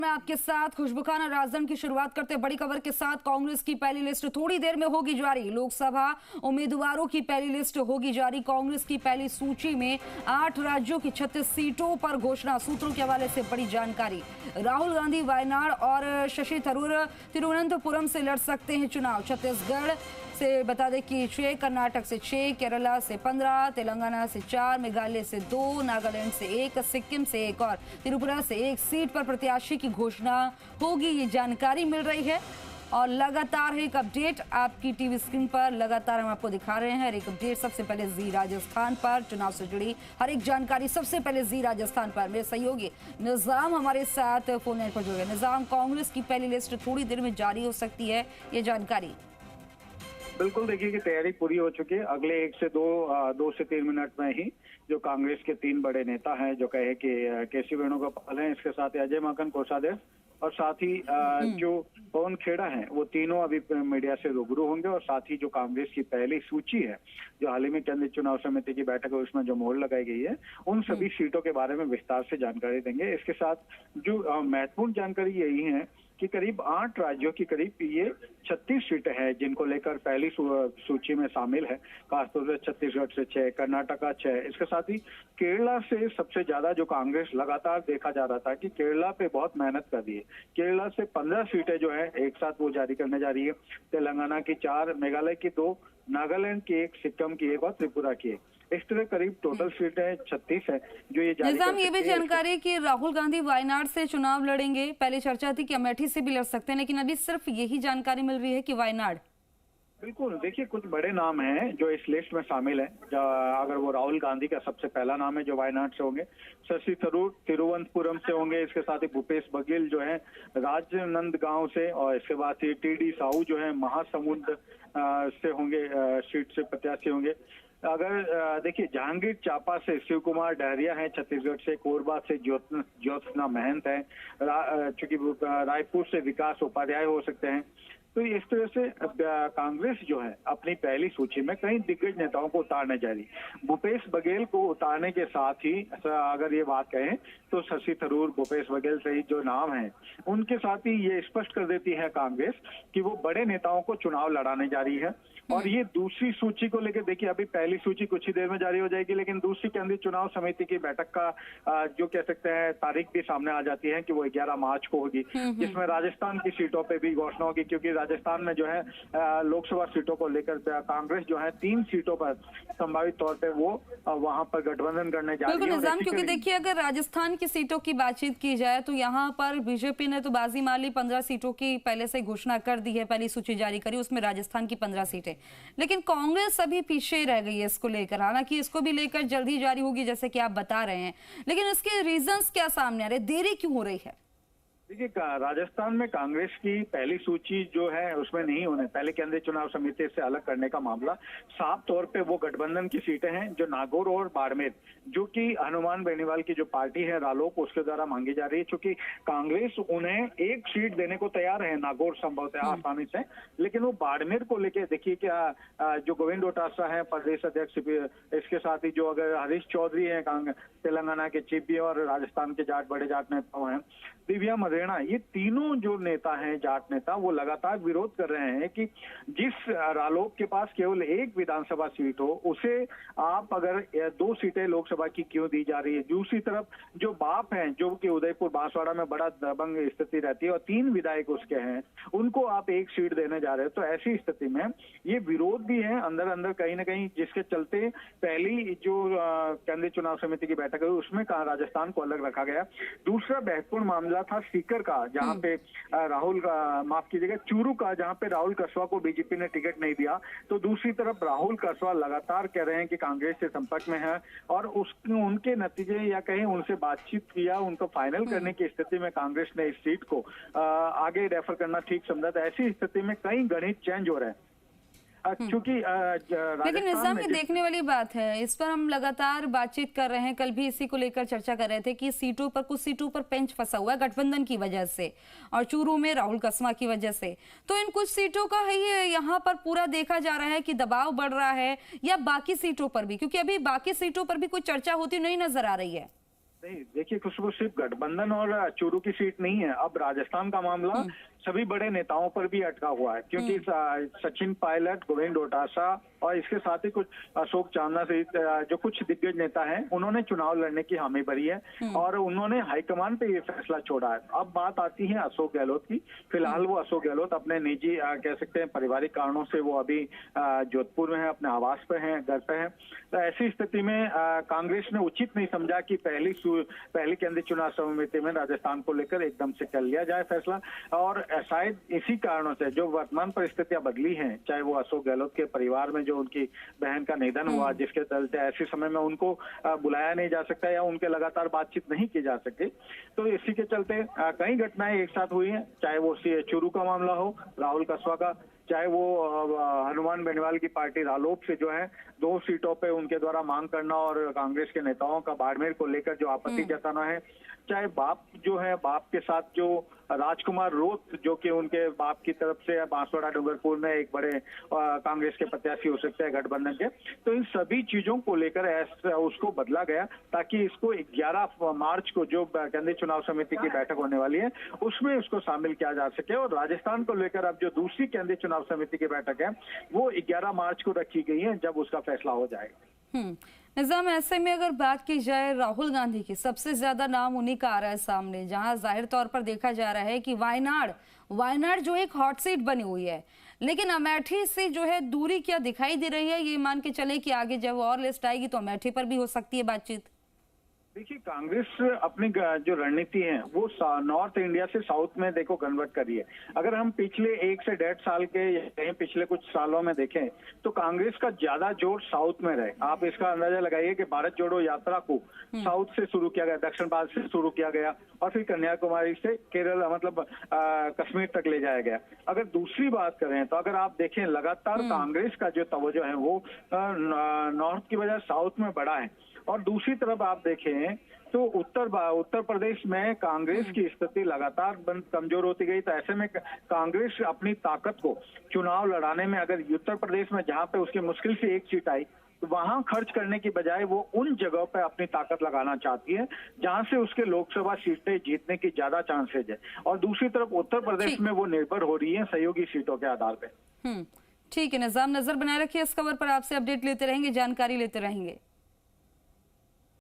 मैं आपके साथ खुशबू खान और राजधानी की शुरुआत करते बड़ी खबर के साथ। कांग्रेस की पहली लिस्ट थोड़ी देर में होगी जारी। लोकसभा उम्मीदवारों की पहली लिस्ट होगी जारी। कांग्रेस की पहली सूची में 8 राज्यों की 36 सीटों पर घोषणा। सूत्रों के हवाले से बड़ी जानकारी। राहुल गांधी वायनाड और शशि थरूर तिरुवनंतपुरम से लड़ सकते हैं चुनाव। छत्तीसगढ़ से बता दें कि 6, कर्नाटक से 6, केरला से 15, तेलंगाना से 4, मेघालय से 2, नागालैंड से 1, सिक्किम से 1 और त्रिपुरा से 1 सीट पर प्रत्याशी की घोषणा होगी, ये जानकारी मिल रही है। और लगातार एक अपडेट आपकी टीवी स्क्रीन पर लगातार हम आपको दिखा रहे हैं। एक अपडेट सबसे पहले जी राजस्थान पर चुनाव से जुड़ी हर एक जानकारी सबसे पहले जी राजस्थान पर। मेरे सहयोगी निजाम हमारे साथ फोन लाइन पर जुड़ गए। निजाम, कांग्रेस की पहली लिस्ट थोड़ी देर में जारी हो सकती है, ये जानकारी। बिल्कुल, देखिए कि तैयारी पूरी हो चुकी है। अगले 1 से 2 से 3 मिनट में ही जो कांग्रेस के 3 बड़े नेता हैं, जो कहे कि केसी वेणुगोपाल हैं, इसके साथ अजय माकन कोषाध्यक्ष और साथ ही जो पवन खेड़ा हैं, वो तीनों अभी मीडिया से रूबरू होंगे। और साथ ही जो कांग्रेस की पहली सूची है, जो हाल ही में केंद्रीय चुनाव समिति की बैठक है, उसमें जो मोहर लगाई गई है, उन सभी सीटों के बारे में विस्तार से जानकारी देंगे। इसके साथ जो महत्वपूर्ण जानकारी यही है कि करीब 8 राज्यों की करीब ये 36 सीटें हैं, जिनको लेकर पहली सूची में शामिल है। खासतौर से छत्तीसगढ़ से 6, कर्नाटका 6, इसके साथ ही केरला से सबसे ज्यादा जो कांग्रेस लगातार देखा जा रहा था कि केरला पे बहुत मेहनत कर रही है। केरला से 15 सीटें जो है एक साथ वो जारी करने जा रही है। तेलंगाना की 4, मेघालय की 2, नागालैंड की 1, सिक्किम की 1 और त्रिपुरा की 1। इस तरह करीब टोटल सीटें 36 है जो ये जारी निजाम, ये भी जानकारी कि राहुल गांधी वायनाड से चुनाव लड़ेंगे। पहले चर्चा थी कि अमेठी से भी लड़ सकते हैं, लेकिन अभी सिर्फ यही जानकारी मिल रही है कि वायनाड। बिल्कुल, देखिए कुछ बड़े नाम हैं जो इस लिस्ट में शामिल हैं। अगर वो राहुल गांधी का सबसे पहला नाम है जो वायनाड से होंगे, शशि थरूर तिरुवनंतपुरम से होंगे, इसके साथ ही भूपेश बघेल जो है राजनांदगांव से, और इसके बाद ही टी.डी. साहू जो है महासमुंद से होंगे, सीट से प्रत्याशी होंगे। अगर देखिए जहांगीर चांपा से शिव कुमार डहरिया है, छत्तीसगढ़ से कोरबा से ज्योत्सना महंत है, चूंकि रायपुर से विकास उपाध्याय हो सकते हैं। तो इस तरह से कांग्रेस जो है अपनी पहली सूची में कई दिग्गज नेताओं को उतारने जा रही। भूपेश बघेल को उतारने के साथ ही अगर ये बात कहें तो शशि थरूर, भूपेश बघेल सहित जो नाम हैं, उनके साथ ही ये स्पष्ट कर देती है कांग्रेस कि वो बड़े नेताओं को चुनाव लड़ाने जा रही है। और ये दूसरी सूची को लेकर देखिए, अभी पहली सूची कुछ ही देर में जारी हो जाएगी, लेकिन दूसरी केंद्रीय चुनाव समिति की बैठक का जो कह सकते हैं तारीख भी सामने आ जाती है कि वो 11 मार्च को होगी, जिसमें राजस्थान की सीटों पे भी घोषणा होगी। क्योंकि राजस्थान में जो है लोकसभा सीटों को लेकर कांग्रेस जो है 3 सीटों पर संभावित तौर पे वो वहां पर गठबंधन करने जा रही है। निजाम, क्योंकि देखिए अगर राजस्थान की सीटों की बातचीत की जाए तो यहाँ पर बीजेपी ने तो बाजी मार ली, 15 सीटों की पहले से घोषणा कर दी है, पहली सूची जारी करी, उसमें राजस्थान की 15 सीटें। लेकिन कांग्रेस अभी पीछे रह गई है इसको लेकर। हालांकि इसको भी लेकर जल्दी जारी होगी जैसे कि आप बता रहे हैं, लेकिन इसके रीजंस क्या सामने आ रहे, देरी क्यों हो रही है? देखिए राजस्थान में कांग्रेस की पहली सूची जो है उसमें नहीं होने, पहले केंद्रीय चुनाव समिति से अलग करने का मामला साफ तौर पे वो गठबंधन की सीटें हैं जो नागौर और बाड़मेर, जो कि हनुमान बेनीवाल की जो पार्टी है रालोप, उसके द्वारा मांगी जा रही है। क्योंकि कांग्रेस उन्हें 1 सीट देने को तैयार है, नागौर संभवतः आसानी से, लेकिन वो बाड़मेर को लेके देखिए क्या जो गोविंद डोटासरा है प्रदेश अध्यक्ष, इसके साथ ही जो अगर हरीश चौधरी है तेलंगाना के चीफ भी और राजस्थान के बड़े जाट नेता हैं, दिव्या मदेना, ये तीनों जो नेता हैं जाट नेता, वो लगातार विरोध कर रहे हैं कि जिस रालोप के पास केवल 1 विधानसभा सीट हो, उसे आप अगर 2 सीटें लोकसभा की क्यों दी जा रही है। दूसरी तरफ जो बाप हैं, जो कि उदयपुर बांसवाड़ा में बड़ा दबंग स्थिति रहती है और 3 विधायक उसके हैं, उनको आप 1 सीट देने जा रहे हो। तो ऐसी स्थिति में ये विरोध भी है अंदर अंदर कहीं ना कहीं, जिसके चलते पहली जो केंद्रीय चुनाव समिति की बैठक हुई उसमें राजस्थान को अलग रखा गया। दूसरा महत्वपूर्ण मामला था सीकर का, जहां पे राहुल का, माफ कीजिएगा, चूरू का, जहां पे राहुल कसवा को बीजेपी ने टिकट नहीं दिया। तो दूसरी तरफ राहुल कसवा लगातार कह रहे हैं कि कांग्रेस से संपर्क में है और उनके नतीजे या कहीं उनसे बातचीत किया, उनको फाइनल करने की स्थिति में कांग्रेस ने इस सीट को आगे रेफर करना ठीक समझा। था ऐसी स्थिति में कई गणित चेंज हो रहे हैं। क्योंकि लेकिन निजाम ये देखने वाली बात है, इस पर हम लगातार बातचीत कर रहे हैं, कल भी इसी को लेकर चर्चा कर रहे थे कि सीटों पर, कुछ सीटों पर पेंच फंसा हुआ है गठबंधन की वजह से और चूरू में राहुल कसवा की वजह से। तो इन कुछ सीटों का है ये यहाँ पर पूरा देखा जा रहा है कि दबाव बढ़ रहा है, या बाकी सीटों पर भी, क्योंकि अभी बाकी सीटों पर भी कुछ चर्चा होती नहीं नजर आ रही है। नहीं, देखिए खुशबू, सिर्फ गठबंधन और चूरू की सीट नहीं है। अब राजस्थान का मामला सभी बड़े नेताओं पर भी अटका हुआ है, क्योंकि सचिन पायलट, गोविंद डोटासरा और इसके साथ ही कुछ अशोक चांदना सहित जो कुछ दिग्गज नेता हैं, उन्होंने चुनाव लड़ने की हामी भरी है और उन्होंने हाईकमान पे ये फैसला छोड़ा है। अब बात आती है अशोक गहलोत की। फिलहाल वो अशोक गहलोत अपने निजी कह सकते हैं पारिवारिक कारणों से वो अभी जोधपुर में है, अपने आवास पे हैं, घर पे हैं। तो ऐसी स्थिति में कांग्रेस ने उचित नहीं समझा कि पहली केंद्रीय चुनाव समिति में राजस्थान को लेकर एकदम से कर लिया जाए फैसला। और शायद इसी कारणों से जो वर्तमान परिस्थितियां बदली हैं, चाहे वो अशोक गहलोत के परिवार में जो उनकी बहन का निधन हुआ, जिसके चलते ऐसे समय में उनको बुलाया नहीं जा सकता या उनके लगातार बातचीत नहीं की जा सके, तो इसी के चलते कई घटनाएं एक साथ हुई हैं। चाहे वो चूरू का मामला हो, राहुल कसवा का, चाहे वो हनुमान बेनीवाल की पार्टी रालोप से जो है 2 सीटों पे उनके द्वारा मांग करना और कांग्रेस के नेताओं का बाड़मेर को लेकर जो आपत्ति जताना है, चाहे बाप जो है, बाप के साथ जो राजकुमार रोत जो कि उनके बाप की तरफ से बांसवाड़ा डूंगरपुर में एक बड़े कांग्रेस के प्रत्याशी हो सकते हैं गठबंधन के, तो इन सभी चीजों को लेकर उसको बदला गया ताकि इसको 11 मार्च को जो केंद्रीय चुनाव समिति की बैठक होने वाली है उसमें उसको शामिल किया जा सके। और राजस्थान को लेकर अब जो दूसरी केंद्रीय चुनाव समिति की बैठक है वो 11 मार्च को रखी गई है, जब उसका फैसला हो जाएगा। निजाम, ऐसे में अगर बात की जाए राहुल गांधी की, सबसे ज्यादा नाम उन्हीं का आ रहा है सामने, जहां जाहिर तौर पर देखा जा रहा है कि वायनाड जो एक हॉट सीट बनी हुई है, लेकिन अमेठी से जो है दूरी क्या दिखाई दे रही है? ये मान के चले कि आगे जब और लिस्ट आएगी तो अमेठी पर भी हो सकती है बातचीत। देखिए, कांग्रेस अपनी जो रणनीति है वो नॉर्थ इंडिया से साउथ में देखो कन्वर्ट करी है। अगर हम पिछले 1 से 1.5 साल के या पिछले कुछ सालों में देखें तो कांग्रेस का ज्यादा जोर साउथ में रहे। आप इसका अंदाजा लगाइए कि भारत जोड़ो यात्रा को साउथ से शुरू किया गया, दक्षिण भारत से शुरू किया गया और फिर कन्याकुमारी से केरल मतलब कश्मीर तक ले जाया गया। अगर दूसरी बात करें तो अगर आप देखें लगातार कांग्रेस का जो तवज्जो है वो नॉर्थ की बजाय साउथ में बढ़ा है। और दूसरी तरफ आप देखें तो उत्तर प्रदेश में कांग्रेस की स्थिति लगातार कमजोर होती गई। तो ऐसे में कांग्रेस अपनी ताकत को चुनाव लड़ाने में, अगर उत्तर प्रदेश में जहां पे उसकी मुश्किल से 1 सीट आई, तो वहां खर्च करने की बजाय वो उन जगहों पे अपनी ताकत लगाना चाहती है जहां से उसके लोकसभा सीटें जीतने की ज्यादा चांसेज है। और दूसरी तरफ उत्तर प्रदेश में वो निर्भर हो रही है सहयोगी सीटों के आधार पे। ठीक है निजाम, नजर बनाए रखिए इस खबर पर, आपसे अपडेट लेते रहेंगे, जानकारी लेते रहेंगे।